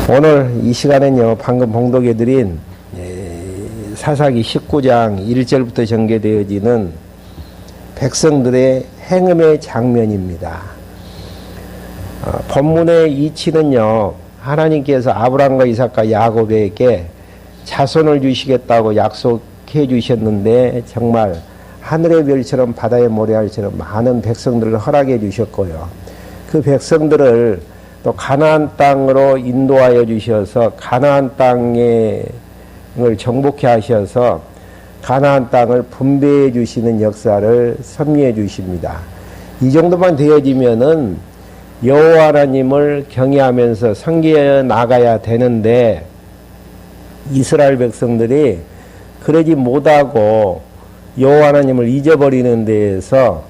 오늘 이 시간은요, 방금 봉독해드린 사사기 19장 1절부터 전개되어지는 백성들의 행음의 장면입니다. 본문의 이치는요, 하나님께서 아브라함과 이삭과 야곱에게 자손을 주시겠다고 약속해 주셨는데 정말 하늘의 별처럼 바다의 모래알처럼 많은 백성들을 허락해 주셨고요. 그 백성들을 또 가나안 땅으로 인도하여 주셔서 가나안 땅을 정복해 하셔서 가나안 땅을 분배해 주시는 역사를 섭리해 주십니다. 이 정도만 되어지면은 여호와 하나님을 경외하면서 섬겨 나가야 되는데 이스라엘 백성들이 그러지 못하고 여호와 하나님을 잊어버리는 데에서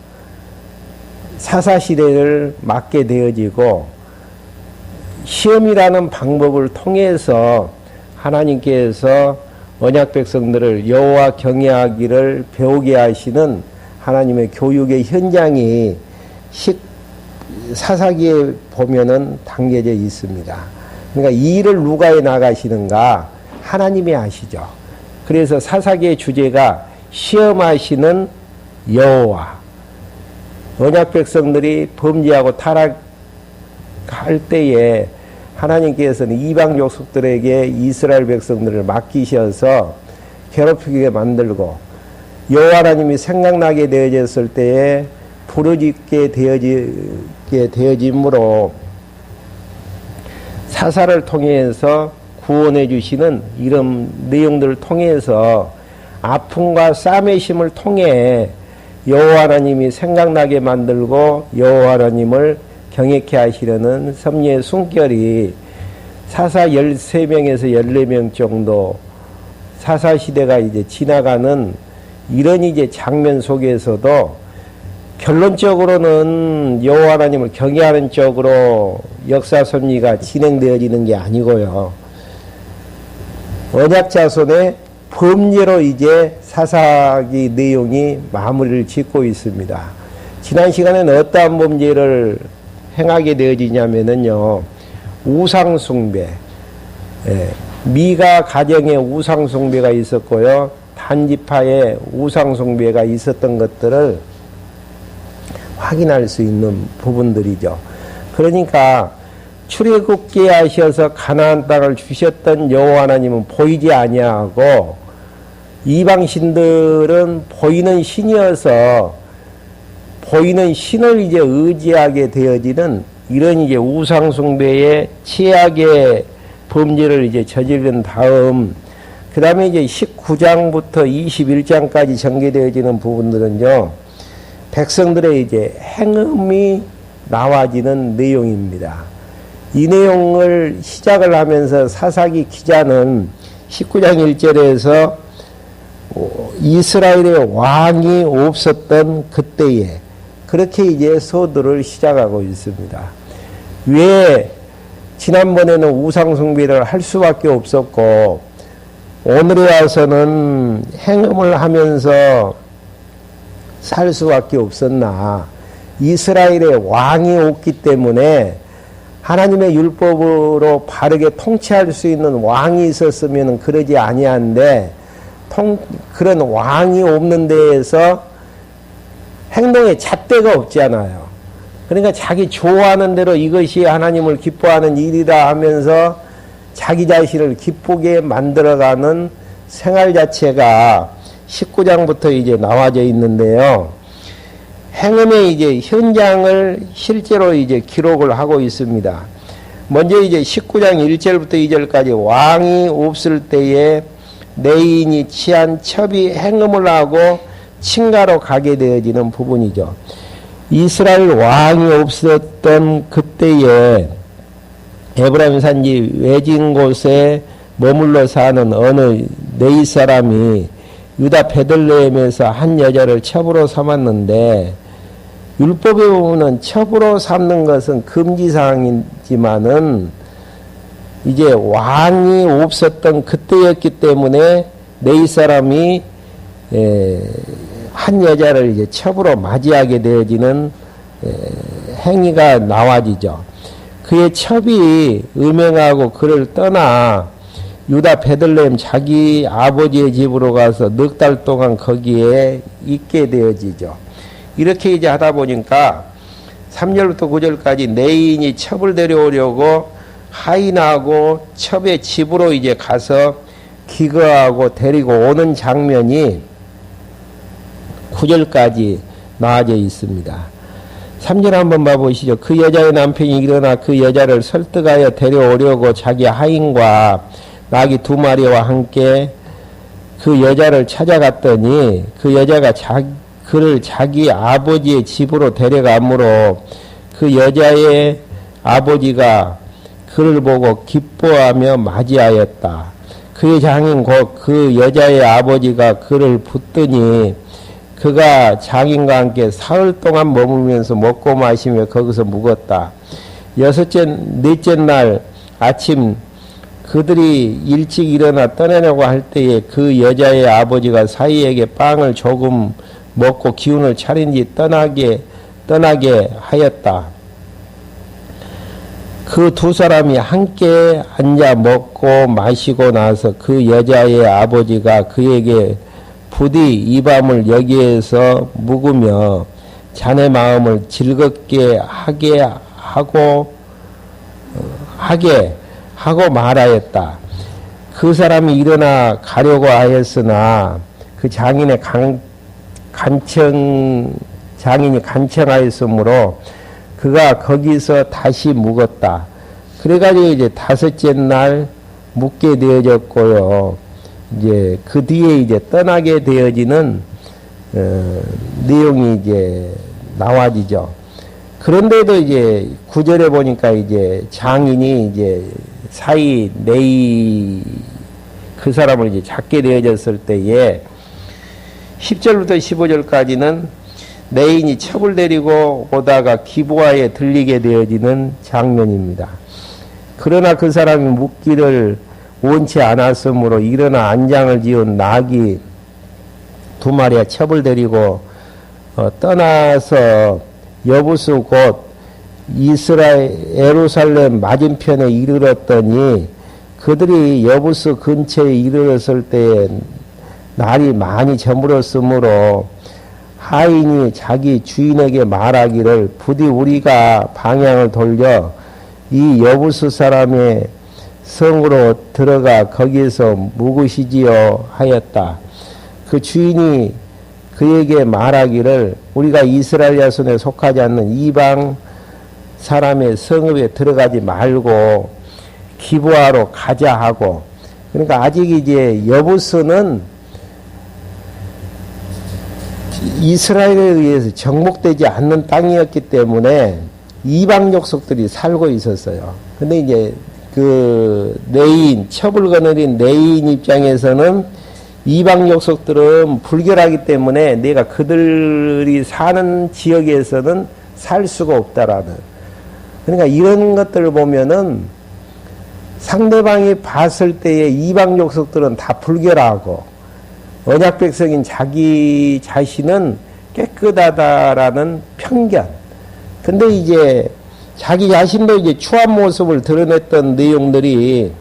사사시대를 맞게 되어지고 시험이라는 방법을 통해서 하나님께서 언약 백성들을 여호와 경외하기를 배우게 하시는 하나님의 교육의 현장이 사사기에 보면은 담겨져 있습니다. 그러니까 이 일을 누가 해 나가시는가? 하나님이 하시죠. 그래서 사사기의 주제가 시험하시는 여호와. 언약 백성들이 범죄하고 타락할 때에 하나님께서는 이방 족속들에게 이스라엘 백성들을 맡기셔서 괴롭히게 만들고 여호와 하나님이 생각나게 되어졌을 때에 부르짖게 되어짐으로 사사를 통해서 구원해 주시는 이런 내용들을 통해서 아픔과 싸매심을 통해 여호와 하나님이 생각나게 만들고 여호와 하나님을 경외케 하시려는 섭리의 숨결이 사사 13명에서 14명 정도 사사시대가 이제 지나가는 이런 이제 장면 속에서도 결론적으로는 여호와 하나님을 경외하는 쪽으로 역사 섭리가 진행되어지는 게 아니고요. 언약 자손의 범죄로 이제 사사기 내용이 마무리를 짓고 있습니다. 지난 시간에는 어떠한 범죄를 행하게 되어지냐면은요, 우상숭배. 미가 가정에 우상숭배가 있었고요, 단지파에 우상숭배가 있었던 것들을 확인할 수 있는 부분들이죠. 그러니까 출애굽게 하셔서 가나안 땅을 주셨던 여호와 하나님은 보이지 아니하고 이방 신들은 보이는 신이어서 보이는 신을 이제 의지하게 되어지는 이런 이제 우상숭배의 최악의 범죄를 이제 저지른 다음, 그 다음에 이제 19장부터 21장까지 전개되어지는 부분들은요, 백성들의 이제 행음이 나와지는 내용입니다. 이 내용을 시작을 하면서 사사기 기자는 19장 1절에서 이스라엘의 왕이 없었던 그때에 그렇게 이제 서두를 시작하고 있습니다. 왜 지난번에는 우상숭배를 할 수밖에 없었고 오늘에 와서는 행음을 하면서 살 수밖에 없었나? 이스라엘의 왕이 없기 때문에 하나님의 율법으로 바르게 통치할 수 있는 왕이 있었으면 그러지 아니한데 그런 왕이 없는 데에서 행동에 잣대가 없잖아요. 그러니까 자기 좋아하는 대로 이것이 하나님을 기뻐하는 일이라 하면서 자기 자신을 기쁘게 만들어가는 생활 자체가 19장부터 이제 나와져 있는데요. 행음의 이제 현장을 실제로 이제 기록을 하고 있습니다. 먼저 이제 19장 1절부터 2절까지 왕이 없을 때에 내인이 취한 첩이 행음을 하고 친가로 가게 되어지는 부분이죠. 이스라엘 왕이 없었던 그때에 에브라임 산지 외진 곳에 머물러 사는 어느 네이 사람이 유다 베들레헴에서 한 여자를 첩으로 삼았는데, 율법에 보면 첩으로 삼는 것은 금지사항이지만은 이제 왕이 없었던 그때였기 때문에 네이 사람이 한 여자를 이제 첩으로 맞이하게 되어지는 행위가 나와지죠. 그 그의 첩이 음행하고 그를 떠나 유다 베들레헴 자기 아버지의 집으로 가서 넉 달 동안 거기에 있게 되어지죠. 이렇게 이제 하다 보니까 3절부터 9절까지 내인이 첩을 데려오려고 하인하고 첩의 집으로 이제 가서 기거하고 데리고 오는 장면이 9절까지 나와져 있습니다. 3절 한번 봐보시죠. 그 여자의 남편이 일어나 그 여자를 설득하여 데려오려고 자기 하인과 나귀 2마리와 함께 그 여자를 찾아갔더니 그 여자가 그를 자기 아버지의 집으로 데려가므로 그 여자의 아버지가 그를 보고 기뻐하며 맞이하였다. 그의 장인 곧 그 여자의 아버지가 그를 붙더니 그가 장인과 함께 사흘 동안 머물면서 먹고 마시며 거기서 묵었다. 넷째 날 아침 그들이 일찍 일어나 떠나려고 할 때에 그 여자의 아버지가 사이에게 빵을 조금 먹고 기운을 차린 뒤 떠나게 하였다. 그 두 사람이 함께 앉아 먹고 마시고 나서 그 여자의 아버지가 그에게 부디 이 밤을 여기에서 묵으며 자네 마음을 즐겁게 하게 하고 말하였다. 그 사람이 일어나 가려고 하였으나 그 장인이 간청하였으므로 그가 거기서 다시 묵었다. 그래가지고 이제 5째 날 묵게 되어졌고요. 이제 그 뒤에 이제 떠나게 되어지는 내용이 이제 나와지죠. 그런데도 이제 9절에 보니까 이제 장인이 이제 그 사람을 이제 찾게 되어졌을 때에 10절부터 15절까지는 내인이 첩을 데리고 오다가 기브아에 들리게 되어지는 장면입니다. 그러나 그 사람이 묵기를 원치 않았으므로 일어나 안장을 지은 나귀 2마리와 첩을 데리고 떠나서 여부수 곧 예루살렘 맞은편에 이르렀더니 그들이 여부수 근처에 이르렀을 때에 날이 많이 저물었으므로 하인이 자기 주인에게 말하기를 부디 우리가 방향을 돌려 이 여부수 사람의 성으로 들어가 거기에서 묵으시지요 하였다. 그 주인이 그에게 말하기를 우리가 이스라엘 자손에 속하지 않는 이방 사람의 성읍에 들어가지 말고 기브아로 가자 하고, 그러니까 아직 이제 여부스는 이스라엘에 의해서 정복되지 않는 땅이었기 때문에 이방 족속들이 살고 있었어요. 근데 이제 그 첩을 거느린 내인 입장에서는 이방 족속들은 불결하기 때문에 내가 그들이 사는 지역에서는 살 수가 없다라는. 그러니까 이런 것들을 보면은 상대방이 봤을 때에 이방 족속들은 다 불결하고 언약 백성인 자기 자신은 깨끗하다라는 편견. 근데 이제 자기 자신도 이제 추한 모습을 드러냈던 내용들이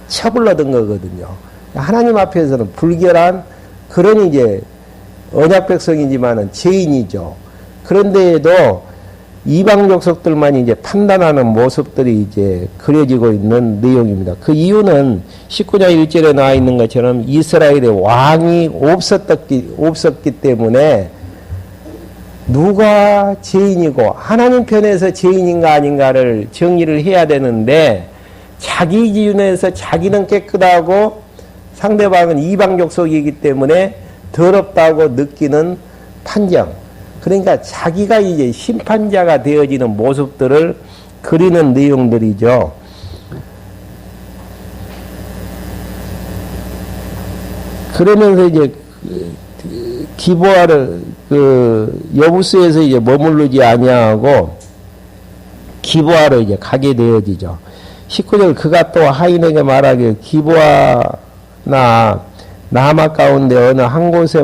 첩을 얻은 거거든요. 하나님 앞에서는 불결한 그런 이제 언약 백성이지만은 죄인이죠. 그런데도 이방 족속들만 이제 판단하는 모습들이 이제 그려지고 있는 내용입니다. 그 이유는 19장 1절에 나와 있는 것처럼 이스라엘의 왕이 없었기 때문에 누가 죄인이고 하나님 편에서 죄인인가 아닌가를 정리를 해야 되는데 자기 기준에서 자기는 깨끗하고 상대방은 이방 족속이기 때문에 더럽다고 느끼는 판정. 그러니까 자기가 이제 심판자가 되어지는 모습들을 그리는 내용들이죠. 그러면서 이제 기브아를 여부스에서 이제 머무르지 아니하고 기브아로 이제 가게 되어지죠. 19절 그가 또 하인에게 말하기를 기브아나 남아 가운데 어느 한 곳에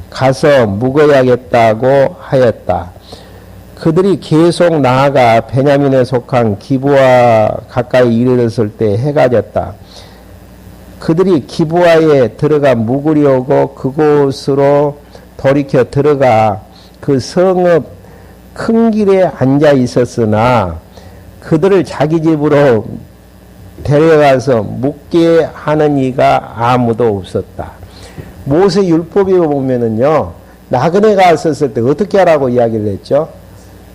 가서 묵어야겠다고 하였다. 그들이 계속 나아가 베냐민에 속한 기브아 가까이 이르렀을 때 해가 졌다. 그들이 기브아에 들어가 묵으리 오고 그곳으로 돌이켜 들어가 그 성읍 큰 길에 앉아 있었으나 그들을 자기 집으로 데려가서 묵게 하는 이가 아무도 없었다. 모세 율법에 보면은요, 나그네가 왔었을 때 어떻게 하라고 이야기를 했죠?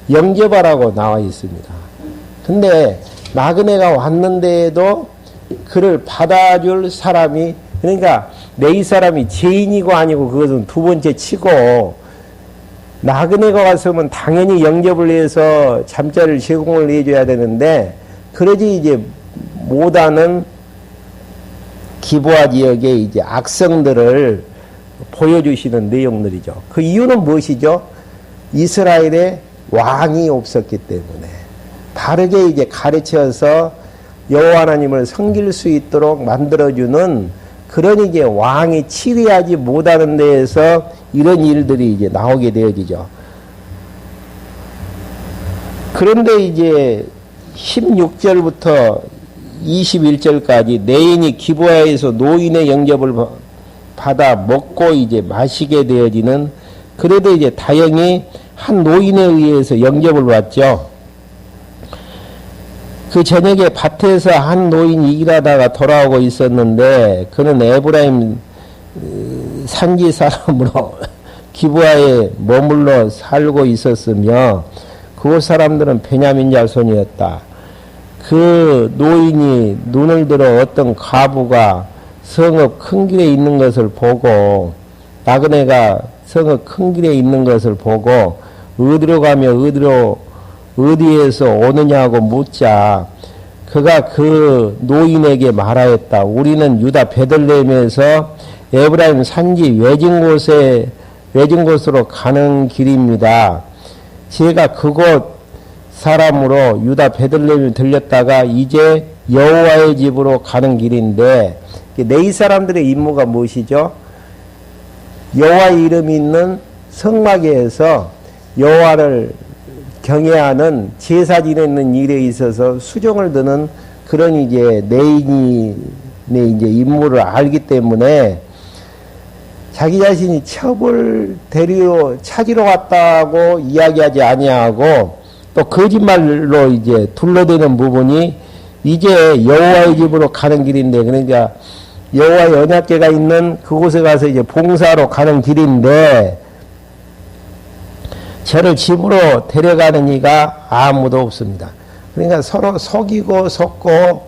영접하라고 나와 있습니다. 근데 나그네가 왔는데도 그를 받아줄 사람이, 그러니까 내 사람이 죄인이고 아니고 그것은 두 번째 치고, 나그네가 왔으면 당연히 영접을 해서 잠자리를 제공을 해줘야 되는데, 그러지 이제 못하는 기브아 지역의 이제 악성들을 보여주시는 내용들이죠. 그 이유는 무엇이죠? 이스라엘에 왕이 없었기 때문에 바르게 이제 가르쳐서 여호와 하나님을 섬길 수 있도록 만들어주는 그런 이제 왕이 치리하지 못하는 데에서 이런 일들이 이제 나오게 되어지죠. 그런데 이제 16절부터 21절까지 내인이 기브아에서 노인의 영접을 받아 먹고 이제 마시게 되어지는, 그래도 이제 다행히 한 노인에 의해서 영접을 받죠. 그 저녁에 밭에서 한 노인이 일하다가 돌아오고 있었는데 그는 에브라임 산지 사람으로 기브아에 머물러 살고 있었으며 그곳 사람들은 베냐민 자손이었다. 그 노인이 눈을 들어 어떤 과부가 성읍 큰 길에 있는 것을 보고, 나그네가 성읍 큰 길에 있는 것을 보고 어디로 가며 어디에서 오느냐고 묻자 그가 그 노인에게 말하였다. 우리는 유다 베들레헴에서 에브라임 산지 외진 곳으로 가는 길입니다. 제가 그곳 사람으로 유다 베들레헴을 들렸다가 이제 여호와의 집으로 가는 길인데, 네 사람들의 임무가 무엇이죠? 여호와의 이름이 있는 성막에서 여호와를 경외하는 제사 지내는 일에 있어서 수종을 드는 그런 이제 내인의 이제 임무를 알기 때문에 자기 자신이 첩을 찾으러 왔다고 이야기하지 아니하고 또 거짓말로 이제 둘러대는 부분이 이제 여호와의 집으로 가는 길인데, 그러니까 여호와의 언약궤가 있는 그곳에 가서 이제 봉사로 가는 길인데 저를 집으로 데려가는 이가 아무도 없습니다. 그러니까 서로 속이고 속고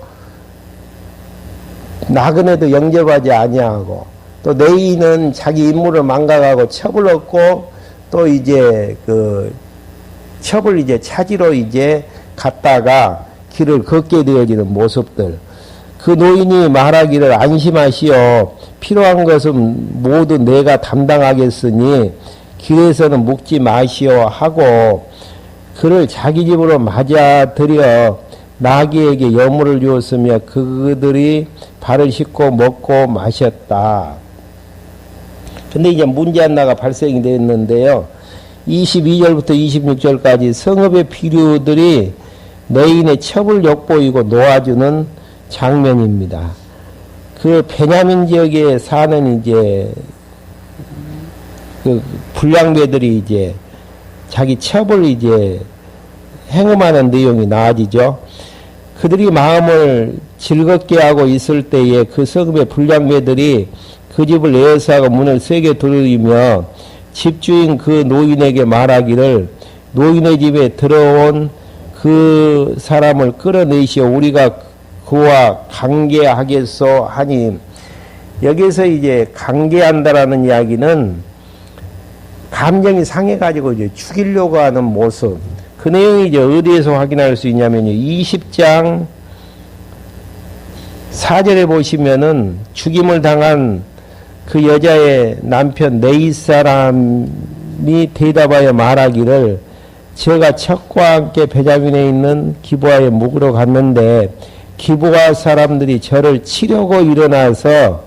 나그네도 영접하지 아니하고 또 내인은 자기 임무를 망각하고 첩을 얻고 또 이제 그 첩을 이제 찾으러 이제 갔다가 길을 걷게 되어지는 모습들. 그 노인이 말하기를 안심하시오. 필요한 것은 모두 내가 담당하겠으니 길에서는 묵지 마시오 하고 그를 자기 집으로 맞아들여 나귀에게 여물을 주었으며 그들이 발을 씻고 먹고 마셨다. 근데 이제 문제 하나가 발생이 됐는데요. 22절부터 26절까지 성읍의 비류들이 내인의 첩을 엿보이고 놓아주는 장면입니다. 그 베냐민 지역에 사는 이제 그 불량배들이 이제 자기 첩을 이제 행음하는 내용이 나아지죠. 그들이 마음을 즐겁게 하고 있을 때에 그 성읍의 불량배들이 그 집을 에워싸고 문을 세게 두드리며 집주인 그 노인에게 말하기를 노인의 집에 들어온 그 사람을 끌어내시오. 우리가 그와 관계하겠소 하니, 여기서 이제 관계한다라는 이야기는 감정이 상해가지고 이제 죽이려고 하는 모습. 그 내용이 이제 어디에서 확인할 수 있냐면요. 20장 4절에 보시면은 죽임을 당한 그 여자의 남편 네이 사람이 대답하여 말하기를 제가 첩과 함께 베냐민에 있는 기브아에 묵으러 갔는데 기브아 사람들이 저를 치려고 일어나서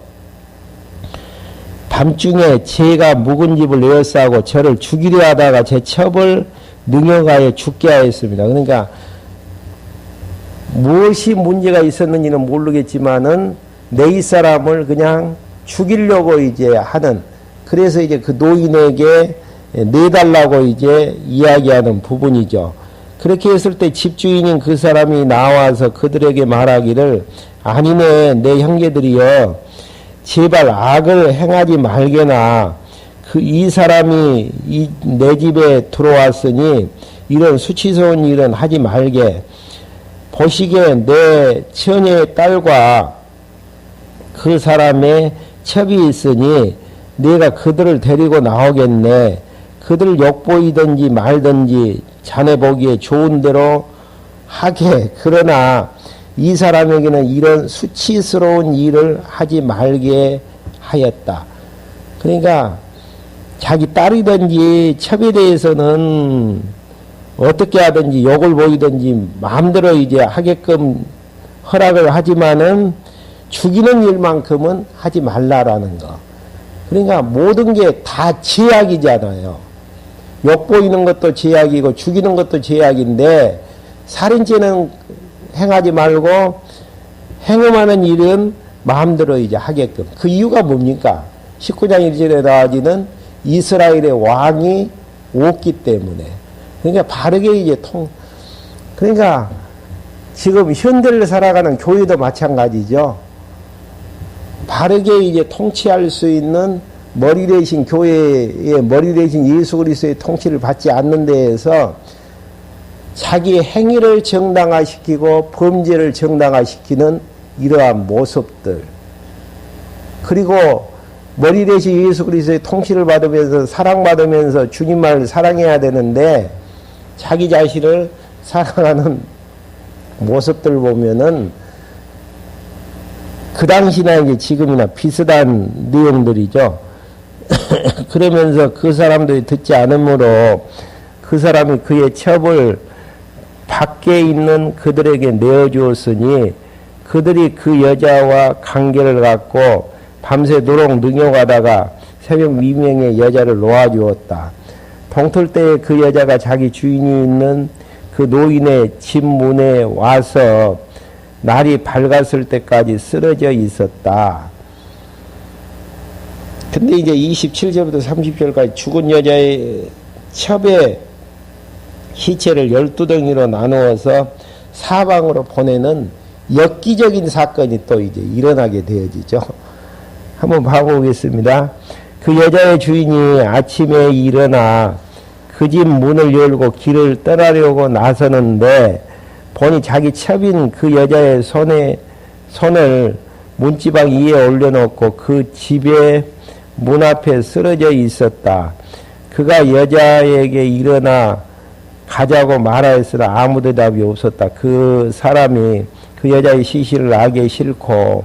밤중에 제가 묵은 집을 에워싸고 저를 죽이려 하다가 제 첩을 능여가에 죽게 하였습니다. 그러니까 무엇이 문제가 있었는지는 모르겠지만은 내 이 사람을 그냥 죽이려고 이제 하는, 그래서 이제 그 노인에게 내달라고 이제 이야기하는 부분이죠. 그렇게 했을 때 집주인인 그 사람이 나와서 그들에게 말하기를, 아니네, 내 형제들이여, 제발 악을 행하지 말게나, 이 사람이 내 집에 들어왔으니 이런 수치스러운 일은 하지 말게. 보시기에 내 처녀의 딸과 그 사람의 첩이 있으니 내가 그들을 데리고 나오겠네. 그들 욕보이든지 말든지 자네 보기에 좋은 대로 하게. 그러나 이 사람에게는 이런 수치스러운 일을 하지 말게 하였다. 그러니까 자기 딸이든지 첩에 대해서는 어떻게 하든지 욕을 보이든지 마음대로 이제 하게끔 허락을 하지만은 죽이는 일만큼은 하지 말라라는 거. 그러니까 모든 게 다 제약이잖아요. 욕 보이는 것도 제약이고 죽이는 것도 제약인데, 살인죄는 행하지 말고 행음하는 일은 마음대로 이제 하게끔. 그 이유가 뭡니까? 19장 1절에 나와지는 이스라엘의 왕이 없기 때문에. 그러니까 바르게 이제 그러니까 지금 현대를 살아가는 교회도 마찬가지죠. 바르게 이제 통치할 수 있는 머리 대신 교회의 머리 대신 예수 그리스도의 통치를 받지 않는 데에서 자기 행위를 정당화시키고 범죄를 정당화시키는 이러한 모습들, 그리고 머리 대신 예수 그리스도의 통치를 받으면서 사랑받으면서 주님을 사랑해야 되는데 자기 자신을 사랑하는 모습들 보면은 그 당시나 이제 지금이나 비슷한 내용들이죠. 그러면서 그 사람들이 듣지 않으므로 그 사람이 그의 첩을 밖에 있는 그들에게 내어주었으니 그들이 그 여자와 관계를 갖고 밤새도록 능욕하다가 새벽 미명에 여자를 놓아주었다. 동틀 때에 그 여자가 자기 주인이 있는 그 노인의 집 문에 와서 날이 밝았을 때까지 쓰러져 있었다. 근데 이제 27절부터 30절까지 죽은 여자의 첩의 시체를 12덩이로 나누어서 사방으로 보내는 엽기적인 사건이 또 이제 일어나게 되어지죠. 한번 봐보겠습니다. 그 여자의 주인이 아침에 일어나 그 집 문을 열고 길을 떠나려고 나서는데 보니 자기 첩인 그 여자의 손을 문지방 위에 올려놓고 그 집의 문 앞에 쓰러져 있었다. 그가 여자에게 일어나 가자고 말하였으나 아무 대답이 없었다. 그 사람이 그 여자의 시신을 악에 싣고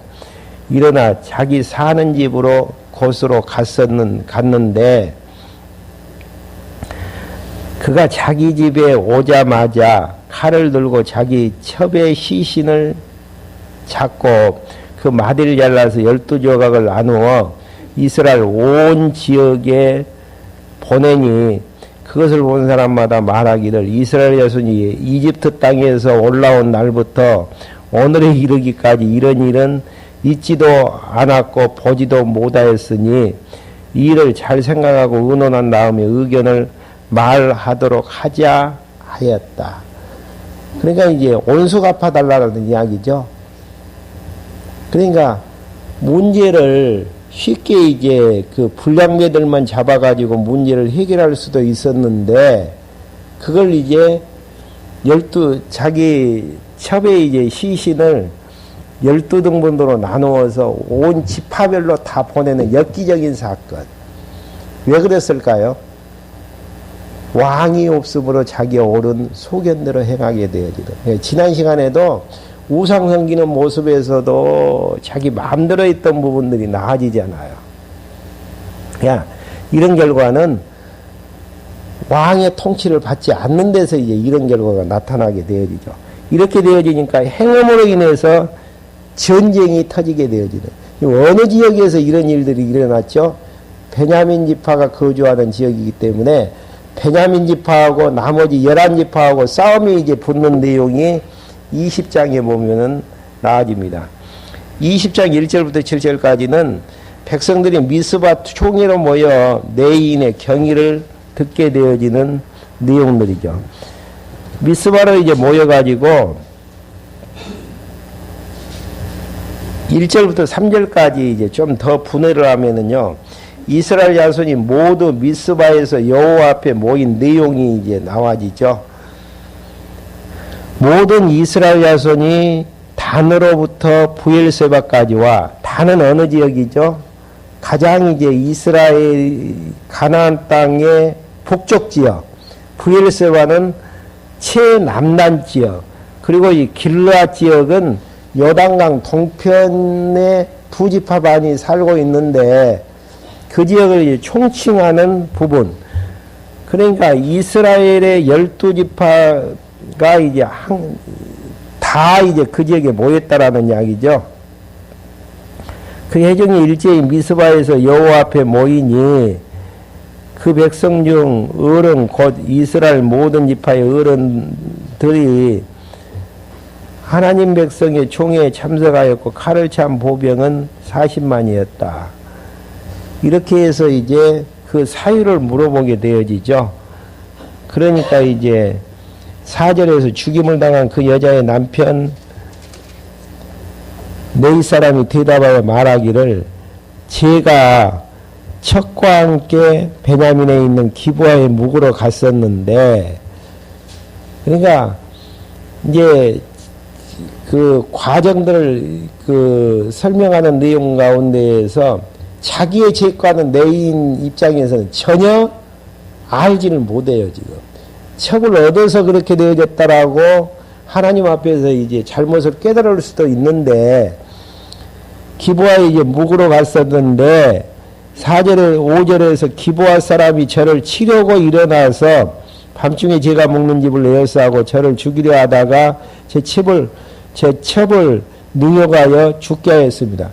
일어나 자기 사는 집으로 곳으로 갔는데 그가 자기 집에 오자마자 칼을 들고 자기 첩의 시신을 잡고 그 마디를 잘라서 12조각을 나누어 이스라엘 온 지역에 보내니 그것을 본 사람마다 말하기를 이스라엘 자손이 이집트 땅에서 올라온 날부터 오늘에 이르기까지 이런 일은 있지도 않았고 보지도 못하였으니 이 일을 잘 생각하고 의논한 다음에 의견을 말하도록 하자 하였다. 그러니까 이제 온수 갚아달라는 이야기죠. 그러니까 문제를 쉽게 이제 그 불량배들만 잡아가지고 문제를 해결할 수도 있었는데 그걸 이제 자기 첩의 이제 시신을 12등분으로 나누어서 온 지파별로 다 보내는 엽기적인 사건. 왜 그랬을까요? 왕이 없으므로 자기 옳은 소견대로 행하게 되어지는. 지난 시간에도 우상 섬기는 모습에서도 자기 마음대로 했던 부분들이 나아지잖아요. 그냥 이런 결과는 왕의 통치를 받지 않는 데서 이제 이런 결과가 나타나게 되어지죠. 이렇게 되어지니까 행음으로 인해서 전쟁이 터지게 되어지는. 어느 지역에서 이런 일들이 일어났죠? 베냐민 지파가 거주하는 지역이기 때문에 베냐민 지파하고 나머지 11지파하고 싸움이 이제 붙는 내용이 20장에 보면은 나와집니다. 20장 1절부터 7절까지는 백성들이 미스바 총회로 모여 내인의 경의를 듣게 되어지는 내용들이죠. 미스바로 이제 모여가지고 1절부터 3절까지 이제 좀 더 분해를 하면은요, 이스라엘 자손이 모두 미스바에서 여호와 앞에 모인 내용이 이제 나와지죠. 모든 이스라엘 자손이 단으로부터 부엘세바까지와, 단은 어느 지역이죠? 가장 이제 이스라엘 가나안 땅의 북쪽 지역, 부엘세바는 최남단 지역, 그리고 이 길르앗 지역은 요단강 동편에 두 지파 반이 살고 있는데 그 지역을 이제 총칭하는 부분. 그러니까 이스라엘의 12지파가 이제 다 이제 그 지역에 모였다라는 이야기죠. 그 회중이 일제히 미스바에서 여호와 앞에 모이니 그 백성 중 어른 곧 이스라엘 모든 지파의 어른들이 하나님 백성의 총회에 참석하였고 칼을 찬 보병은 40만이었다. 이렇게 해서 이제 그 사유를 물어보게 되어지죠. 그러니까 이제 4절에서 죽임을 당한 그 여자의 남편 네 사람이 대답하여 말하기를 제가 척과 함께 베냐민에 있는 기브아에 묵으러 갔었는데, 그러니까 이제 그 과정들을 그 설명하는 내용 가운데에서 자기의 죄과는 내인 입장에서는 전혀 알지를 못해요. 지금 척을 얻어서 그렇게 되어졌다라고 하나님 앞에서 이제 잘못을 깨달을 수도 있는데, 기브아에 이제 묵으러 갔었는데 4절에 5절에서 기브아 사람이 저를 치려고 일어나서 밤중에 제가 묵는 집을 에워싸고 저를 죽이려 하다가 제 첩을 능욕하여 죽게 하였습니다.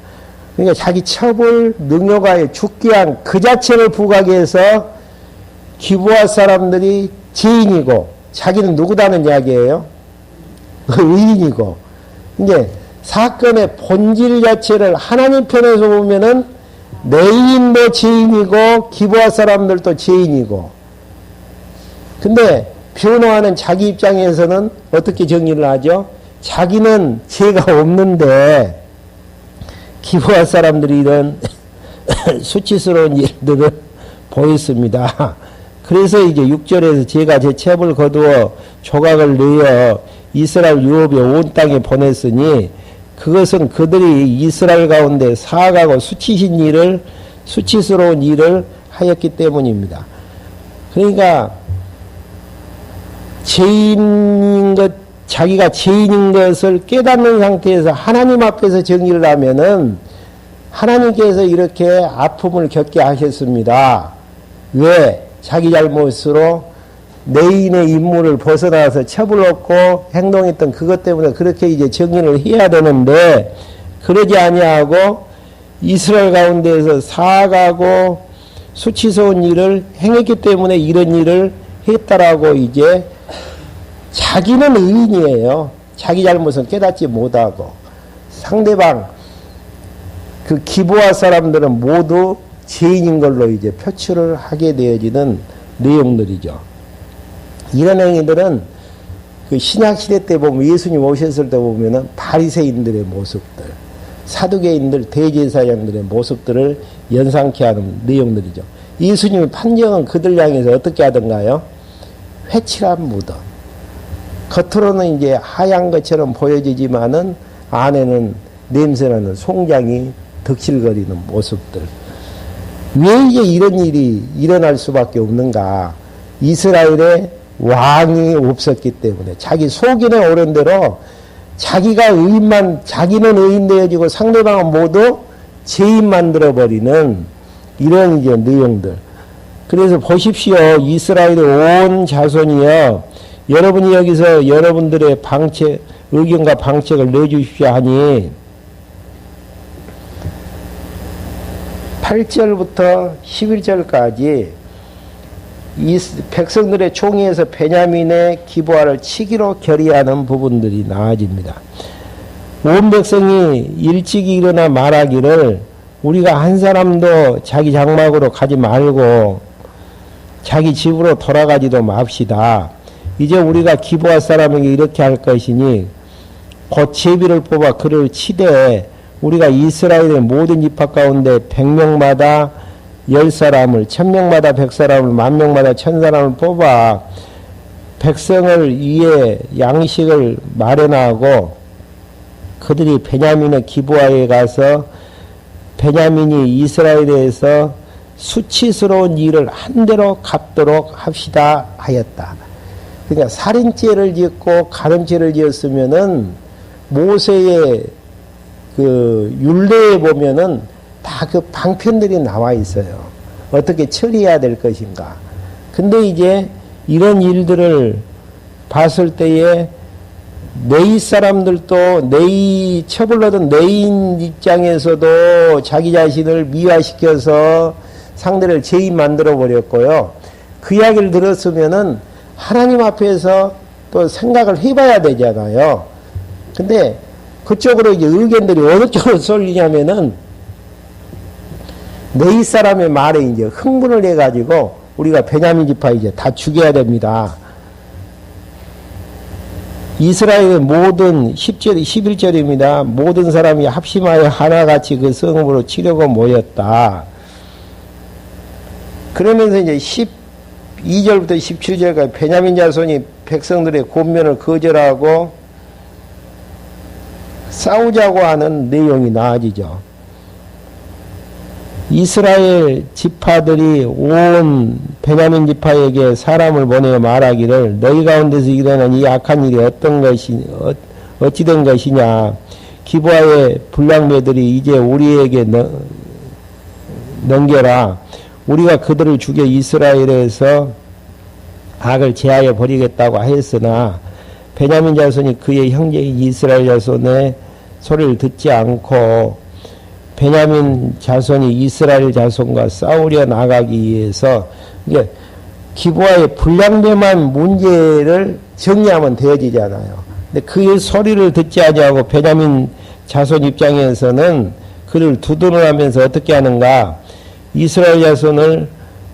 그러니까 자기 첩을 능욕하여 죽게 한 그 자체를 부각해서 기브아 사람들이 죄인이고 자기는 누구다는 이야기예요. 의인이고. 이제 사건의 본질 자체를 하나님 편에서 보면은 내인도 죄인이고 기브아 사람들도 죄인이고. 근데 변호하는 자기 입장에서는 어떻게 정리를 하죠? 자기는 죄가 없는데 기브아 사람들이 이런 수치스러운 일들을 보였습니다. 그래서 이제 6절에서 제가 제 첩을 거두어 조각을 내어 이스라엘 유업의 온 땅에 보냈으니 그것은 그들이 이스라엘 가운데 사악하고 수치스러운 일을 하였기 때문입니다. 그러니까 자기가 죄인인 것을 깨닫는 상태에서 하나님 앞에서 정의를 하면은 하나님께서 이렇게 아픔을 겪게 하셨습니다. 왜? 자기 잘못으로 내인의 임무를 벗어나서 첩을 얻고 행동했던 그것 때문에 그렇게 이제 정의를 해야 되는데 그러지 아니하고 이스라엘 가운데에서 사악하고 수치스러운 일을 행했기 때문에 이런 일을 했다라고 이제 자기는 의인이에요. 자기 잘못은 깨닫지 못하고 상대방 그 기브아 사람들은 모두 죄인인 걸로 이제 표출을 하게 되어지는 내용들이죠. 이런 행위들은 그 신약 시대 때 보면 예수님 오셨을 때 보면은 바리새인들의 모습들, 사두개인들, 대제사장들의 모습들을 연상케 하는 내용들이죠. 예수님의 판정은 그들 향해서 어떻게 하던가요? 회칠한 무덤. 겉으로는 이제 하얀 것처럼 보여지지만은 안에는 냄새나는 송장이 덕실거리는 모습들. 왜 이제 이런 일이 일어날 수밖에 없는가? 이스라엘에 왕이 없었기 때문에 자기 속인에 오른 대로 자기는 의인 되어지고 상대방은 모두 죄인 만들어버리는 이런 이제 내용들. 그래서 보십시오. 이스라엘의 온 자손이여, 여러분이 여기서 여러분들의 의견과 방책을 내주십시오 하니 8절부터 11절까지 이 백성들의 총회에서 베냐민의 기브아를 치기로 결의하는 부분들이 나아집니다. 온 백성이 일찍이 일어나 말하기를 우리가 한 사람도 자기 장막으로 가지 말고 자기 집으로 돌아가지도 맙시다. 이제 우리가 기브아 사람에게 이렇게 할 것이니 곧 제비를 뽑아 그를 치되 우리가 이스라엘의 모든 지파 가운데 100명마다 10사람을 1000명마다 100사람을 10,000명마다 1000사람을 뽑아 백성을 위해 양식을 마련하고 그들이 베냐민의 기브아에 가서 베냐민이 이스라엘에서 수치스러운 일을 한 대로 갚도록 합시다 하였다. 그러니까 살인죄를 짓고 가늠죄를 지었으면은 모세의 그 율례에 보면은 다 그 방편들이 나와 있어요. 어떻게 처리해야 될 것인가. 근데 이제 이런 일들을 봤을 때에 네이 사람들도 네이 처벌받은 네인 입장에서도 자기 자신을 미화시켜서 상대를 죄인 만들어 버렸고요. 그 이야기를 들었으면은 하나님 앞에서 또 생각을 해봐야 되잖아요. 근데 그쪽으로 이제 의견들이 어느 쪽으로 쏠리냐면은 네이 사람의 말에 이제 흥분을 해가지고 우리가 베냐민 지파 이제 다 죽여야 됩니다. 이스라엘의 모든 10절, 11절입니다. 모든 사람이 합심하여 하나같이 그 성읍으로 치려고 모였다. 그러면서 이제 12절부터 17절까지 베냐민 자손이 백성들의 권면을 거절하고 싸우자고 하는 내용이 나아지죠. 이스라엘 지파들이 온 베냐민 지파에게 사람을 보내어 말하기를 너희 가운데서 일어난 이 악한 일이 어찌 된 것이냐. 기브아의 불량배들이 이제 우리에게 넘겨라. 우리가 그들을 죽여 이스라엘에서 악을 제하여 버리겠다고 하였으나 베냐민 자손이 그의 형제인 이스라엘 자손의 소리를 듣지 않고 베냐민 자손이 이스라엘 자손과 싸우려 나가기 위해서 이게 기브아의 불량배만 문제를 정리하면 되어지잖아요. 근데 그의 소리를 듣지 아니하고 베냐민 자손 입장에서는 그를 두둔하면서 어떻게 하는가? 이스라엘 자손을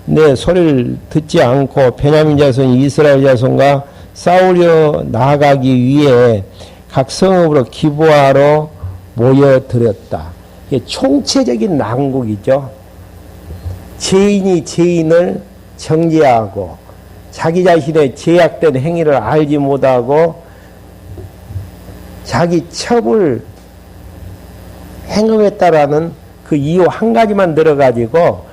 내 소리를 듣지 않고 베냐민 자손이 이스라엘 자손과 싸우려 나가기 위해 각 성읍으로 기브아로 모여들었다. 이게 총체적인 난국이죠. 죄인이 죄인을 정죄하고 자기 자신의 죄악된 행위를 알지 못하고 자기 첩을 행음했다라는 그 이유 한 가지만 들어가지고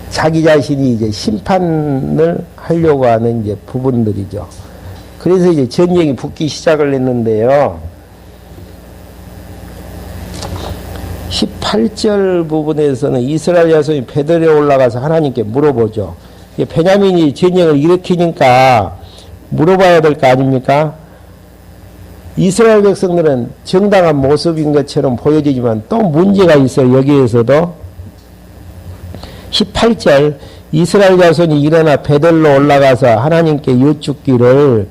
자기 자신이 이제 심판을 하려고 하는 이제 부분들이죠. 그래서 이제 전쟁이 붙기 시작을 했는데요. 18절 부분에서는 이스라엘 자손이 베들레에 올라가서 하나님께 물어보죠. 베냐민이 전쟁을 일으키니까 물어봐야 될 거 아닙니까? 이스라엘 백성들은 정당한 모습인 것처럼 보여지지만 또 문제가 있어요. 여기에서도 18절 이스라엘 자손이 일어나 베들로 올라가서 하나님께 여쭙기를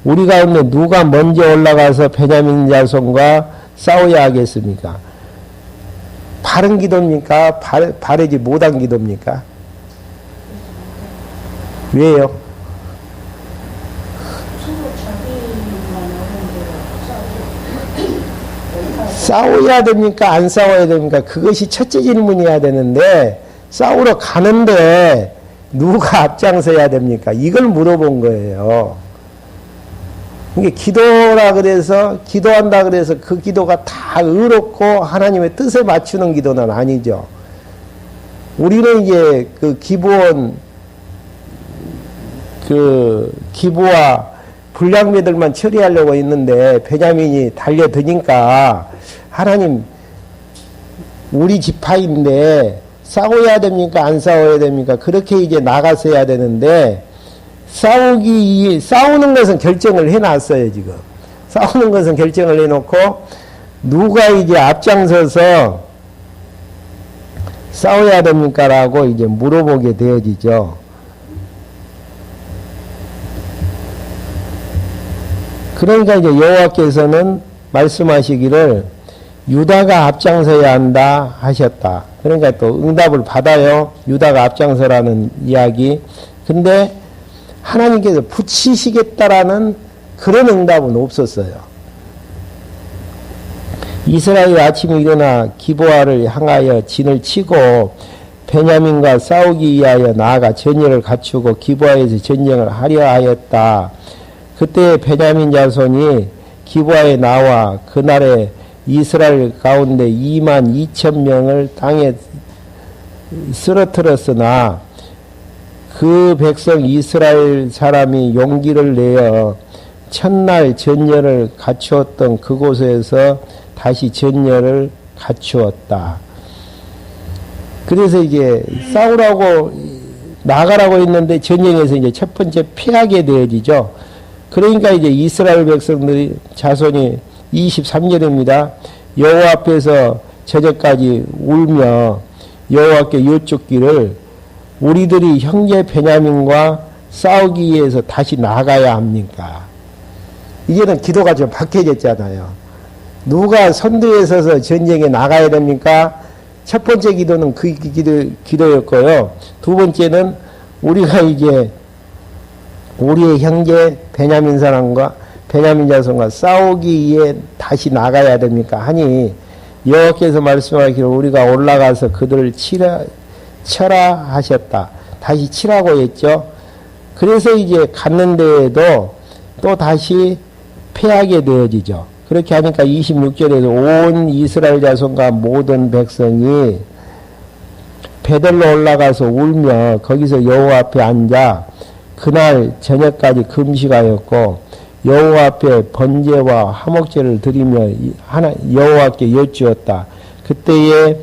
우리 가운데 누가 먼저 올라가서 베냐민 자손과 싸워야 하겠습니까? 바른 기도입니까? 바르지 못한 기도입니까? 왜요? 싸워야 됩니까? 안 싸워야 됩니까? 그것이 첫째 질문이어야 되는데 싸우러 가는데 누가 앞장서야 됩니까? 이걸 물어본 거예요. 이게 기도라 그래서 기도한다 그래서 그 기도가 다 의롭고 하나님의 뜻에 맞추는 기도는 아니죠. 우리는 이제 그 기부원 그 기부와 불량배들만 처리하려고 했는데 베냐민이 달려드니까 하나님 우리 지파인데 싸워야 됩니까? 안 싸워야 됩니까? 그렇게 이제 나갔어야 되는데 싸우는 것은 결정을 해놨어요, 지금. 싸우는 것은 결정을 해놓고, 누가 이제 앞장서서 싸워야 됩니까? 라고 이제 물어보게 되어지죠. 그러니까 이제 여호와께서는 말씀하시기를 유다가 앞장서야 한다 하셨다. 그러니까 또 응답을 받아요. 유다가 앞장서라는 이야기. 근데 하나님께서 붙이시겠다라는 그런 응답은 없었어요. 이스라엘 아침에 일어나 기브아를 향하여 진을 치고 베냐민과 싸우기 위하여 나아가 전열을 갖추고 기브아에서 전쟁을 하려 하였다. 그때 베냐민 자손이 기브아에 나와 그날에 이스라엘 가운데 2만 2천 명을 땅에 쓰러뜨렸으나 그 백성 이스라엘 사람이 용기를 내어 첫날 전열을 갖추었던 그곳에서 다시 전열을 갖추었다. 그래서 이제 싸우라고 나가라고 했는데 전쟁에서 이제 첫 번째 패하게 되어지죠. 그러니까 이제 이스라엘 백성들이 자손이 23절입니다. 여호와 앞에서 저녁까지 울며 여호와께 여쭙기를 우리들이 형제 베냐민과 싸우기 위해서 다시 나가야 합니까? 이제는 기도가 좀 박해졌잖아요. 누가 선두에 서서 전쟁에 나가야 됩니까? 첫 번째 기도는 그 기도였고요. 두 번째는 우리가 이제 우리의 형제 베냐민 사람과 베냐민 자손과 싸우기 위해 다시 나가야 됩니까? 하니 여호와께서 말씀하기를 우리가 올라가서 그들을 쳐라 하셨다. 다시 치라고 했죠. 그래서 이제 갔는데에도 또 다시 패하게 되어지죠. 그렇게 하니까 26절에서 온 이스라엘 자손과 모든 백성이 베델로 올라가서 울며 거기서 여호와 앞에 앉아 그날 저녁까지 금식하였고 여호와 앞에 번제와 화목제를 드리며 여호와께 여쭈었다. 그때에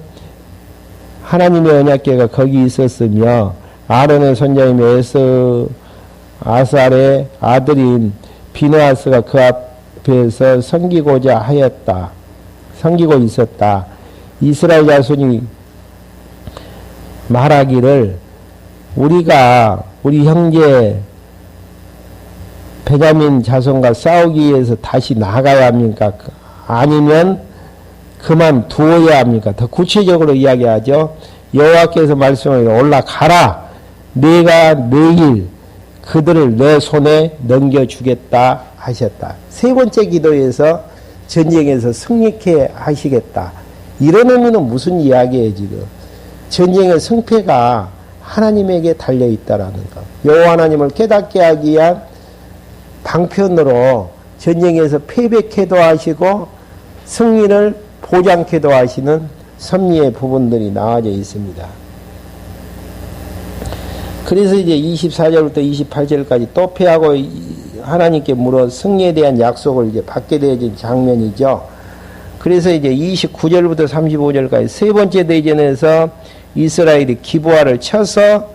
하나님의 언약궤가 거기 있었으며 아론의 손자인 아살의 아들인 비느하스가 그 앞에서 섬기고자 하였다. 섬기고 있었다. 이스라엘 자손이 말하기를 우리가 우리 형제 베냐민 자손과 싸우기 위해서 다시 나가야 합니까? 아니면 그만 두어야 합니까? 더 구체적으로 이야기하죠. 여호와께서 말씀하기를 올라가라. 내가 내일 그들을 내 손에 넘겨주겠다 하셨다. 세 번째 기도에서 전쟁에서 승리케 하시겠다. 이런 의미는 무슨 이야기예요, 지금? 전쟁의 승패가 하나님에게 달려있다라는 것. 여호와 하나님을 깨닫게 하기 위한 방편으로 전쟁에서 패배케도 하시고 승리를 보장케도 하시는 섭리의 부분들이 나와져 있습니다. 그래서 이제 24절부터 28절까지 또 패하고 하나님께 물어 승리에 대한 약속을 이제 받게 되어진 장면이죠. 그래서 이제 29절부터 35절까지 세 번째 대전에서 이스라엘이 기브아를 쳐서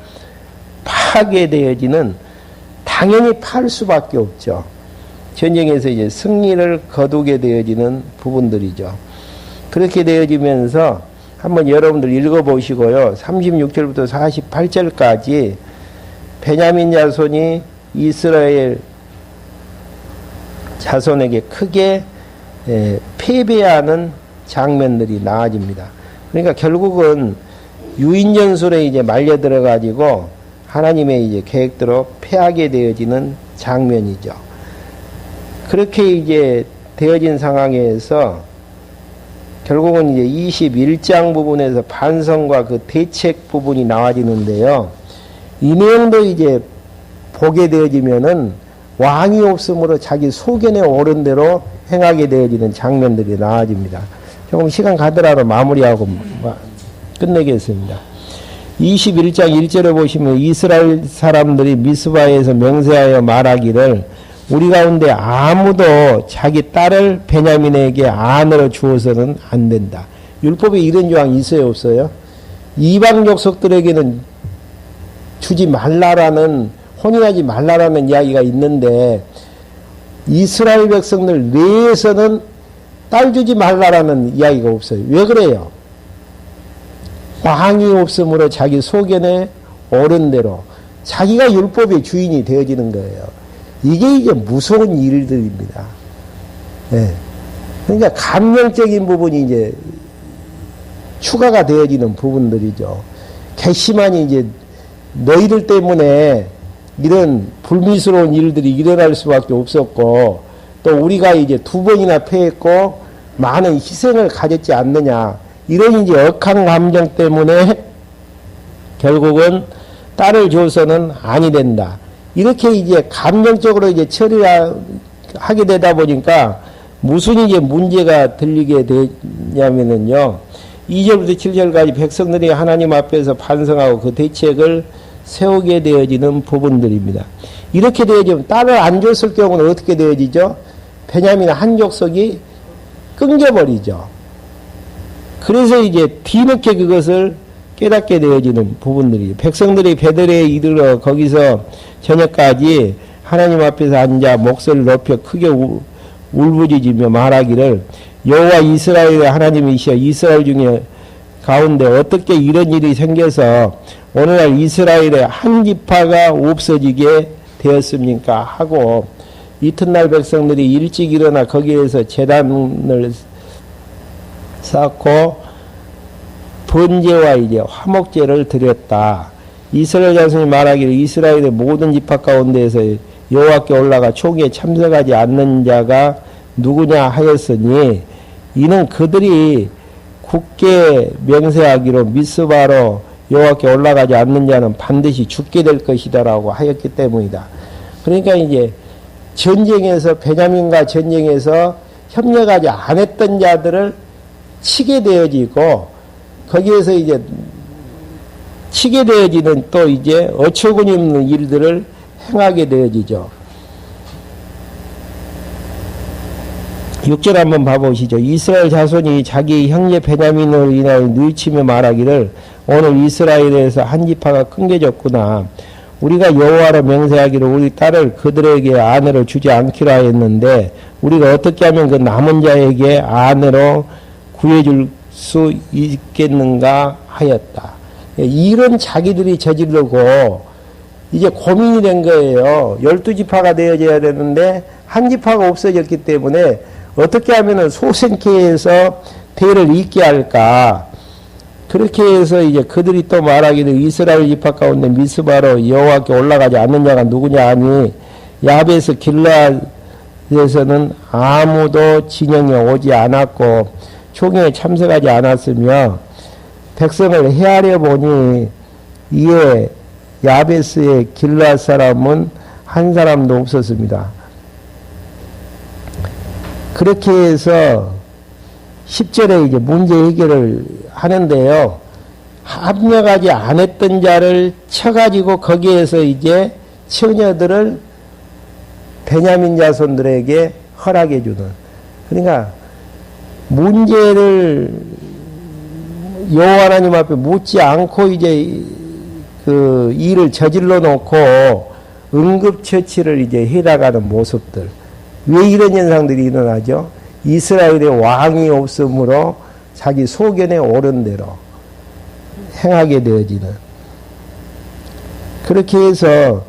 파괴되어지는 당연히 팔 수밖에 없죠. 전쟁에서 이제 승리를 거두게 되어지는 부분들이죠. 그렇게 되어지면서 한번 여러분들 읽어보시고요. 36절부터 48절까지 베냐민 자손이 이스라엘 자손에게 크게 패배하는 장면들이 나와집니다. 그러니까 결국은 유인전술에 이제 말려 들어가지고 하나님의 이제 계획대로 패하게 되어지는 장면이죠. 그렇게 이제 되어진 상황에서 결국은 이제 21장 부분에서 반성과 그 대책 부분이 나와지는데요. 이 내용도 이제 보게 되어지면은 왕이 없으므로 자기 소견에 오른 대로 행하게 되어지는 장면들이 나와집니다. 조금 시간 가더라도 마무리하고 끝내겠습니다. 21장 1절에 보시면 이스라엘 사람들이 미스바에서 명세하여 말하기를 우리 가운데 아무도 자기 딸을 베냐민에게 아내로 주어서는 안 된다. 율법에 이런 조항이 있어요, 없어요? 이방 족속들에게는 주지 말라라는, 혼인하지 말라라는 이야기가 있는데 이스라엘 백성들 내에서는 딸 주지 말라라는 이야기가 없어요. 왜 그래요? 왕이 없으므로 자기 소견에 옳은 대로 자기가 율법의 주인이 되어지는 거예요. 이게 이제 무서운 일들입니다. 네. 그러니까 감정적인 부분이 이제 추가가 되어지는 부분들이죠. 괘씸하니 이제 너희들 때문에 이런 불미스러운 일들이 일어날 수밖에 없었고, 또 우리가 이제 2번이나 패했고 많은 희생을 가졌지 않느냐, 이런 이제 억한 감정 때문에 결국은 딸을 줘서는 아니 된다. 이렇게 이제 감정적으로 이제 처리를 하게 되다 보니까 무슨 이제 문제가 들리게 되냐면은요, 2절부터 7절까지 백성들이 하나님 앞에서 반성하고 그 대책을 세우게 되어지는 부분들입니다. 이렇게 되어지면 딸을 안 줬을 경우는 어떻게 되어지죠? 베냐민 한 족속이 끊겨버리죠. 그래서 이제 뒤늦게 그것을 깨닫게 되어지는 부분들이, 백성들이 베들레에 이르러 거기서 저녁까지 하나님 앞에서 앉아 목소리를 높여 크게 울부짖으며 말하기를, 여호와 이스라엘의 하나님이시여 이스라엘 중에 가운데 어떻게 이런 일이 생겨서 오늘날 이스라엘의 한 지파가 없어지게 되었습니까? 하고, 이튿날 백성들이 일찍 일어나 거기에서 제단을 쌓고 번제와 이제 화목제를 드렸다. 이스라엘 자손이 말하기를 이스라엘의 모든 지파 가운데에서 여호와께 올라가 총회에 참석하지 않는 자가 누구냐 하였으니, 이는 그들이 굳게 맹세하기로 미스바로 여호와께 올라가지 않는 자는 반드시 죽게 될 것이다라고 하였기 때문이다. 그러니까 이제 전쟁에서, 베냐민과 전쟁에서 협력하지 않았던 자들을 치게 되어지고, 거기에서 이제 치게 되어지는 또 이제 어처구니 없는 일들을 행하게 되어지죠. 6절 한번 봐보시죠. 이스라엘 자손이 자기 형제 베냐민으로 인하여 뉘우치며 말하기를 오늘 이스라엘에서 한 지파가 끊겨졌구나. 우리가 여호와로 맹세하기를 우리 딸을 그들에게 아내로 주지 않기로 하였는데 우리가 어떻게 하면 그 남은 자에게 아내로 구해줄 수 있겠는가 하였다. 이런 자기들이 저지르고 이제 고민이 된 거예요. 12지파가 되어져야 되는데 한 지파가 없어졌기 때문에 어떻게 하면 소생케해서 대를 잇게 할까. 그렇게 해서 이제 그들이 또 말하기를 이스라엘 지파 가운데 미스바로 여호와께 올라가지 않는 자가 누구냐 하니 야베스 길라앗에서는 아무도 진영에 오지 않았고 총회에 참석하지 않았으며 백성을 헤아려 보니 이에 야베스의 길라앗 사람은 한 사람도 없었습니다. 그렇게 해서 10절에 이제 문제 해결을 하는데요. 합력하지 않았던 자를 쳐가지고 거기에서 이제 처녀들을 베냐민 자손들에게 허락해 주는. 그러니까 문제를 여호와 하나님 앞에 묻지 않고 이제 그 일을 저질러 놓고 응급처치를 이제 해나가는 모습들. 왜 이런 현상들이 일어나죠? 이스라엘의 왕이 없으므로 자기 소견에 옳은 대로 행하게 되어지는. 그렇게 해서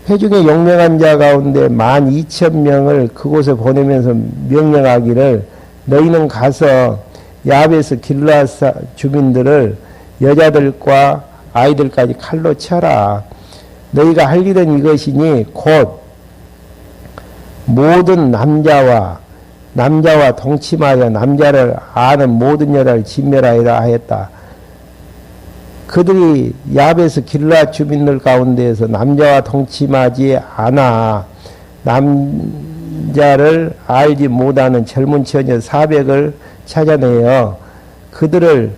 회중의 용맹한 자 가운데 12,000명을 그곳에 보내면서 명령하기를 너희는 가서 야베스 길라앗 주민들을 여자들과 아이들까지 칼로 쳐라. 너희가 할 일은 이것이니 곧 모든 남자와 동침하여 남자를 아는 모든 여자를 진멸하여라 하였다. 그들이 야베스 길라앗 주민들 가운데에서 남자와 동침하지 않아 남자를 알지 못하는 젊은 처녀 400을 찾아내어 그들을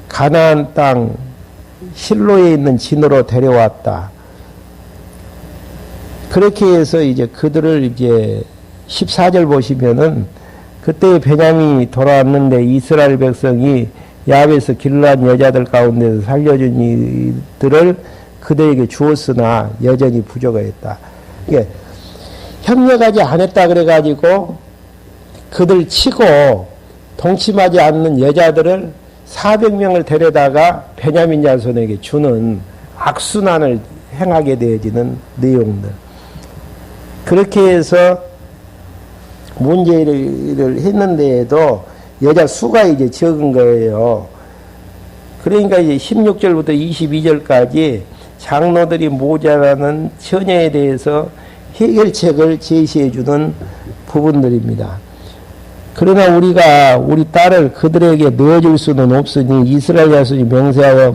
가나안 땅 실로에 있는 진으로 데려왔다. 그렇게 해서 이제 그들을 이제 14절 보시면은 그때 베냐민이 돌아왔는데 이스라엘 백성이 야베스 길라앗 여자들 가운데서 살려준 이들을 그들에게 주었으나 여전히 부족하였다. 이게 협력하지 않았다 그래가지고 그들 치고 동침하지 않는 여자들을 400명을 데려다가 베냐민 자손에게 주는 악순환을 행하게 되어지는 내용들. 그렇게 해서 문제를 했는데에도 여자 수가 이제 적은 거예요. 그러니까 이제 16절부터 22절까지 장로들이 모자라는 처녀에 대해서 해결책을 제시해 주는 부분들입니다. 그러나 우리가 우리 딸을 그들에게 넣어줄 수는 없으니 이스라엘 자손이 명세하여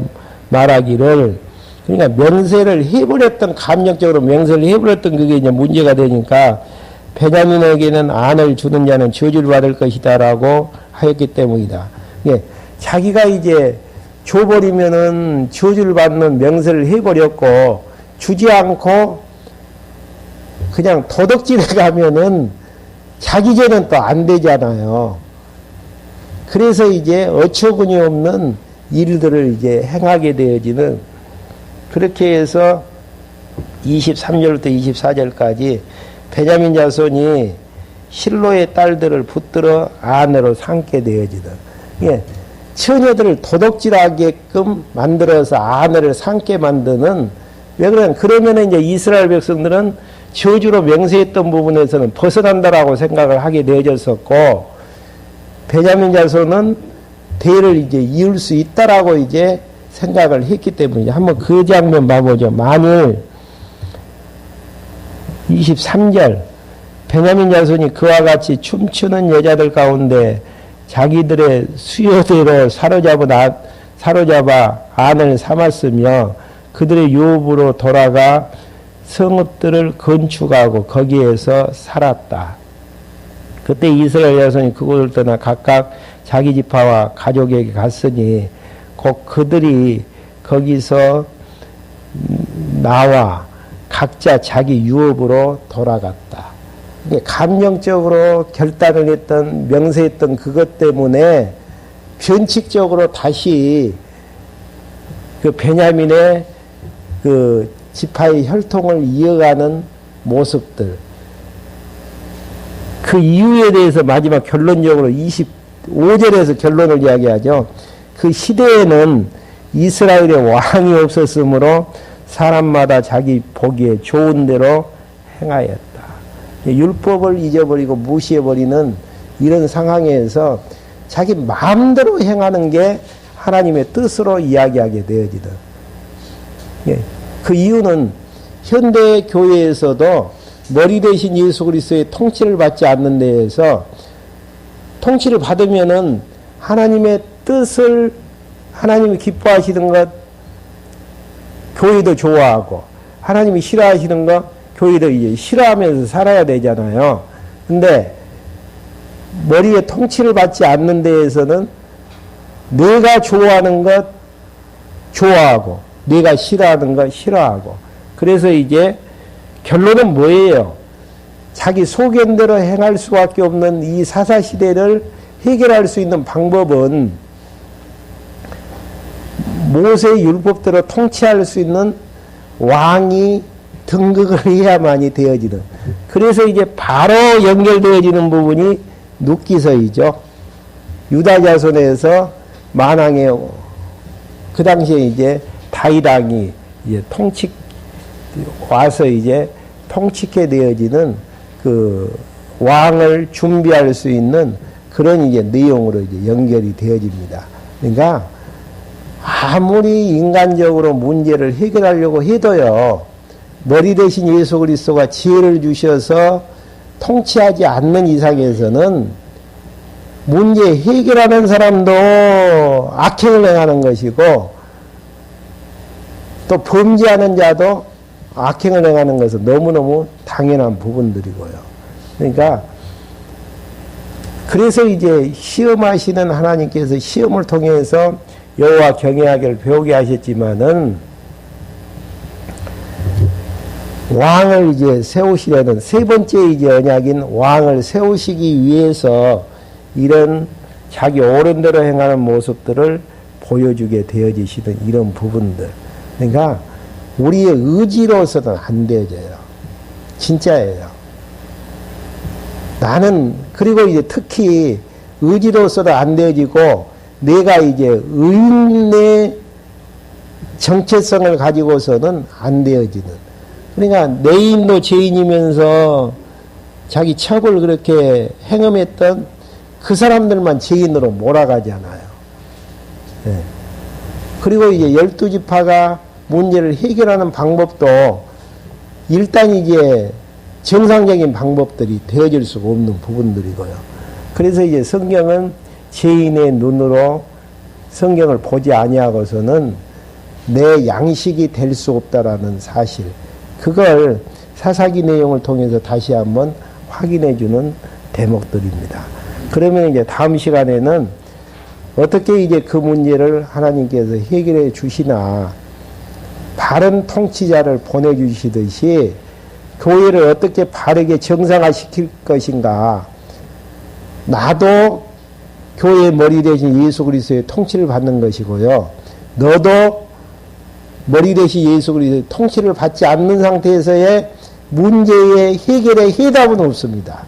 말하기를, 그러니까 명세를 해버렸던, 감정적으로 명세를 해버렸던 그게 이제 문제가 되니까 베냐민에게는 안을 주는 자는 저주를 받을 것이다라고 하였기 때문이다. 예, 자기가 이제 줘버리면은 저주를 받는 명세를 해버렸고, 주지 않고 그냥 도덕질에 가면은 자기 죄는 또 안 되잖아요. 그래서 이제 어처구니 없는 일들을 이제 행하게 되어지는, 그렇게 해서 23절부터 24절까지 베냐민 자손이 실로의 딸들을 붙들어 아내로 삼게 되어지는, 예, 처녀들을 도덕질하게끔 만들어서 아내를 삼게 만드는, 왜 그러면 이제 이스라엘 백성들은 저주로 명세했던 부분에서는 벗어난다라고 생각을 하게 되어졌었고, 베냐민 자손은 대를 이제 이을 수 있다라고 이제 생각을 했기 때문에, 한번 그 장면 봐보죠. 만일 23절 베냐민 자손이 그와 같이 춤추는 여자들 가운데 자기들의 수요대로 사로잡아 안을 삼았으며 그들의 유업으로 돌아가 성읍들을 건축하고 거기에서 살았다. 그때 이스라엘 자손이 그곳을 떠나 각각 자기 지파와 가족에게 갔으니 곧 그들이 거기서 나와 각자 자기 유업으로 돌아갔다. 감정적으로 결단을 했던, 명세했던 그것 때문에 변칙적으로 다시 그 베냐민의 그 지파의 혈통을 이어가는 모습들, 그 이유에 대해서 마지막 결론적으로 25절에서 결론을 이야기하죠. 그 시대에는 이스라엘의 왕이 없었으므로 사람마다 자기 보기에 좋은 대로 행하였다. 율법을 잊어버리고 무시해버리는 이런 상황에서 자기 마음대로 행하는 게 하나님의 뜻으로 이야기하게 되어지는. 그 이유는 현대 교회에서도 머리 대신 예수 그리스도의 통치를 받지 않는 데에서, 통치를 받으면은 하나님의 뜻을, 하나님이 기뻐하시는 것 교회도 좋아하고, 하나님이 싫어하시는 것 교회도 이제 싫어하면서 살아야 되잖아요. 근데 머리에 통치를 받지 않는 데에서는 내가 좋아하는 것 좋아하고 내가 싫어하는 것 싫어하고, 그래서 이제 결론은 뭐예요? 자기 소견대로 행할 수밖에 없는 이 사사시대를 해결할 수 있는 방법은 모세의 율법대로 통치할 수 있는 왕이 등극을 해야만이 되어지는. 그래서 이제 바로 연결되어지는 부분이 룻기서이죠. 유다 자손에서 만왕의, 그 당시에 이제 다윗 왕이 이제 와서 이제 통치게 되어지는 그 왕을 준비할 수 있는 그런 이제 내용으로 이제 연결이 되어집니다. 그러니까 아무리 인간적으로 문제를 해결하려고 해도요, 머리 대신 예수 그리스도가 지혜를 주셔서 통치하지 않는 이상에서는 문제 해결하는 사람도 악행을 행하는 것이고, 또 범죄하는 자도 악행을 행하는 것은 너무너무 당연한 부분들이고요. 그러니까 그래서 이제 시험하시는 하나님께서 시험을 통해서 여호와 경외하기를 배우게 하셨지만은, 왕을 이제 세우시려는 세 번째 이제 언약인 왕을 세우시기 위해서 이런 자기 옳은 대로 행하는 모습들을 보여주게 되어지시는 이런 부분들. 그러니까 우리의 의지로서는 안 되어져요. 진짜예요. 나는, 그리고 이제 특히 의지로서도 안 되어지고 내가 이제 의인의 정체성을 가지고서는 안 되어지는. 그러니까 내인도 죄인이면서 자기 척을 그렇게 행음했던 그 사람들만 죄인으로 몰아가잖아요. 네. 그리고 이제 12지파가 문제를 해결하는 방법도 일단 이제 정상적인 방법들이 되어질 수가 없는 부분들이고요. 그래서 이제 성경은 죄인의 눈으로 성경을 보지 아니하고서는 내 양식이 될 수 없다라는 사실, 그걸 사사기 내용을 통해서 다시 한번 확인해 주는 대목들입니다. 그러면 이제 다음 시간에는 어떻게 이제 그 문제를 하나님께서 해결해 주시나, 바른 통치자를 보내주시듯이 교회를 어떻게 바르게 정상화시킬 것인가, 나도 교회의 머리 대신 예수 그리스도의 통치를 받는 것이고요, 너도 머리 대신 예수 그리스도의 통치를 받지 않는 상태에서의 문제의 해결의 해답은 없습니다.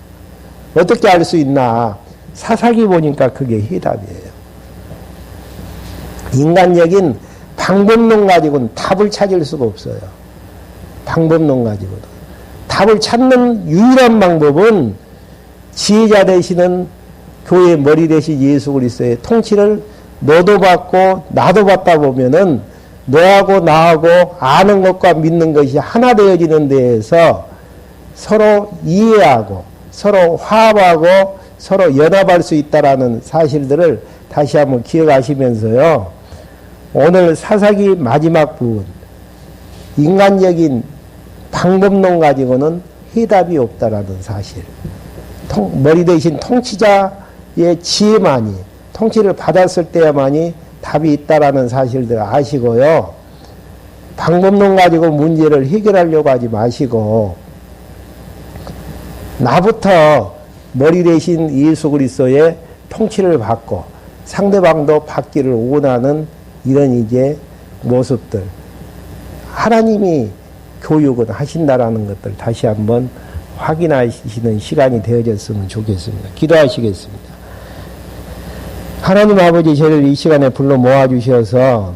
어떻게 알 수 있나? 사사기 보니까 그게 해답이에요. 인간적인 방법론 가지고는 답을 찾을 수가 없어요. 방법론 가지고는. 답을 찾는 유일한 방법은 지혜자 되시는 교회의 머리 대신 예수 그리스도의 통치를 너도 받고 나도 받다 보면은 너하고 나하고 아는 것과 믿는 것이 하나 되어지는 데에서 서로 이해하고 서로 화합하고 서로 연합할 수 있다라는 사실들을 다시 한번 기억하시면서요. 오늘 사사기 마지막 부분, 인간적인 방법론 가지고는 해답이 없다라는 사실. 머리 대신 통치자의 지혜만이, 통치를 받았을 때야만이 답이 있다라는 사실들 아시고요. 방법론 가지고 문제를 해결하려고 하지 마시고, 나부터 머리 대신 예수 그리스도의 통치를 받고 상대방도 받기를 원하는 이런 이제 모습들, 하나님이 교육은 하신다라는 것들 다시 한번 확인하시는 시간이 되어졌으면 좋겠습니다. 기도하시겠습니다. 하나님 아버지, 저를 이 시간에 불러 모아주셔서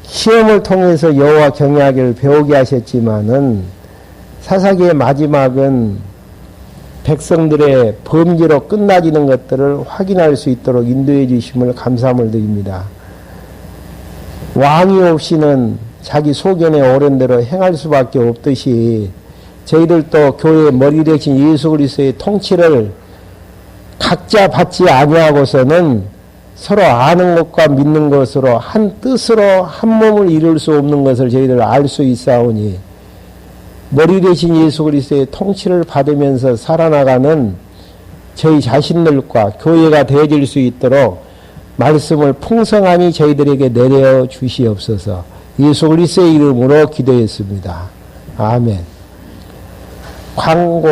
시험을 통해서 여호와 경외하기를 배우게 하셨지만은 사사기의 마지막은 백성들의 범죄로 끝나지는 것들을 확인할 수 있도록 인도해 주심을 감사함을 드립니다. 왕이 없이는 자기 소견에 오른 대로 행할 수밖에 없듯이 저희들도 교회의 머리 대신 예수 그리스도의 통치를 각자 받지 아니하고서는 서로 아는 것과 믿는 것으로 한 뜻으로 한 몸을 이룰 수 없는 것을 저희들 알 수 있사오니, 머리 대신 예수 그리스도의 통치를 받으면서 살아나가는 저희 자신들과 교회가 되어질 수 있도록 말씀을 풍성하니 저희들에게 내려 주시옵소서. 예수 그리스도의 이름으로 기도했습니다. 아멘. 광고